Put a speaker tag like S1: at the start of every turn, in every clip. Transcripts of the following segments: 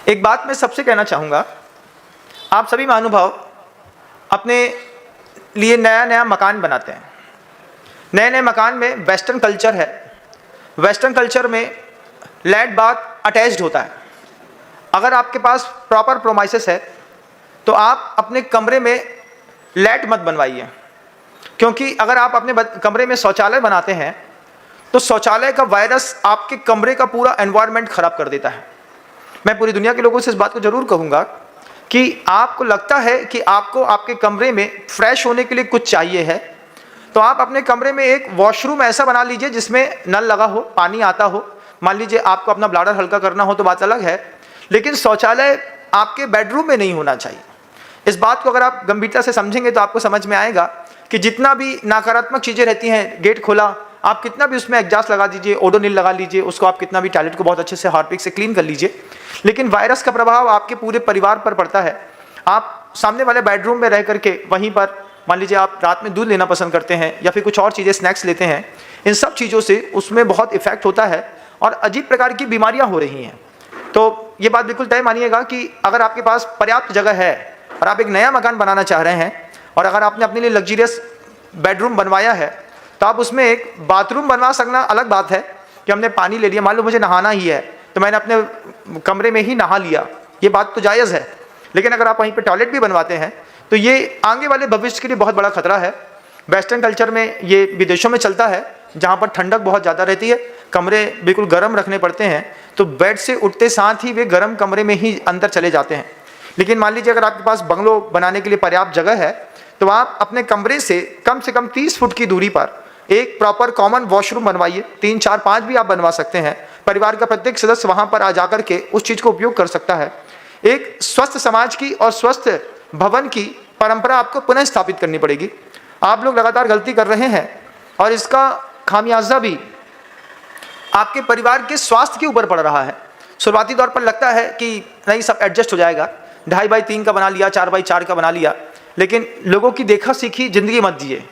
S1: एक बात मैं सबसे कहना चाहूँगा, आप सभी महानुभाव अपने लिए नया नया मकान बनाते हैं। नए नए मकान में वेस्टर्न कल्चर है। वेस्टर्न कल्चर में लैट बाथ अटैच्ड होता है। अगर आपके पास प्रॉपर प्रोमाइसेस है तो आप अपने कमरे में लैट मत बनवाइए, क्योंकि अगर आप अपने कमरे में शौचालय बनाते हैं तो शौचालय का वायरस आपके कमरे का पूरा एनवायरनमेंट खराब कर देता है। मैं पूरी दुनिया के लोगों से इस बात को जरूर कहूँगा कि आपको लगता है कि आपको आपके कमरे में फ्रेश होने के लिए कुछ चाहिए है, तो आप अपने कमरे में एक वॉशरूम ऐसा बना लीजिए जिसमें नल लगा हो, पानी आता हो। मान लीजिए आपको अपना ब्लैडर हल्का करना हो तो बात अलग है, लेकिन शौचालय आपके बेडरूम में नहीं होना चाहिए। इस बात को अगर आप गंभीरता से समझेंगे तो आपको समझ में आएगा कि जितना भी नकारात्मक चीज़ें रहती हैं, गेट खोला, आप कितना भी उसमें एग्जॉस्ट लगा दीजिए, ओडोनिल लगा लीजिए, उसको आप कितना भी टॉयलेट को बहुत अच्छे से हार्पिक से क्लीन कर लीजिए, लेकिन वायरस का प्रभाव आपके पूरे परिवार पर पड़ता है। आप सामने वाले बेडरूम में रह करके वहीं पर मान लीजिए आप रात में दूध लेना पसंद करते हैं या फिर कुछ और चीज़ें स्नैक्स लेते हैं, इन सब चीज़ों से उसमें बहुत इफेक्ट होता है और अजीब प्रकार की बीमारियाँ हो रही हैं। तो ये बात बिल्कुल तय मानिएगा कि अगर आपके पास पर्याप्त जगह है और आप एक नया मकान बनाना चाह रहे हैं और अगर आपने अपने लिए लग्जरियस बेडरूम बनवाया है तो आप उसमें एक बाथरूम बनवा सकना अलग बात है कि हमने पानी ले लिया, मान लो मुझे नहाना ही है तो मैंने अपने कमरे में ही नहा लिया, ये बात तो जायज़ है। लेकिन अगर आप वहीं पे टॉयलेट भी बनवाते हैं तो ये आगे वाले भविष्य के लिए बहुत बड़ा खतरा है। वेस्टर्न कल्चर में ये विदेशों में चलता है जहाँ पर ठंडक बहुत ज़्यादा रहती है, कमरे बिल्कुल गर्म रखने पड़ते हैं, तो बेड से उठते साथ ही वे गर्म कमरे में ही अंदर चले जाते हैं। लेकिन मान लीजिए अगर आपके पास बंगलो बनाने के लिए पर्याप्त जगह है तो आप अपने कमरे से कम 30 फुट की दूरी पर एक प्रॉपर कॉमन वॉशरूम बनवाइए। 3, 4, 5 भी आप बनवा सकते हैं। परिवार का प्रत्येक सदस्य वहां पर आ जाकर के उस चीज़ को उपयोग कर सकता है। एक स्वस्थ समाज की और स्वस्थ भवन की परंपरा आपको पुनः स्थापित करनी पड़ेगी। आप लोग लगातार गलती कर रहे हैं और इसका खामियाजा भी आपके परिवार के स्वास्थ्य के ऊपर पड़ रहा है। शुरुआती तौर पर लगता है कि नहीं सब एडजस्ट हो जाएगा, 2.5 बाई 3 का बना लिया, 4 बाई 4 का बना लिया, लेकिन लोगों की देखा सीखी जिंदगी मत जिए।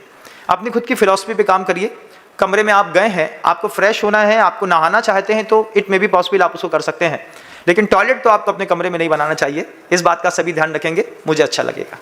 S1: अपनी खुद की फिलॉसफी पे काम करिए। कमरे में आप गए हैं, आपको फ्रेश होना है, आपको नहाना चाहते हैं तो इट मे बी पॉसिबल आप उसको कर सकते हैं, लेकिन टॉयलेट तो आपको अपने कमरे में नहीं बनाना चाहिए। इस बात का सभी ध्यान रखेंगे, मुझे अच्छा लगेगा।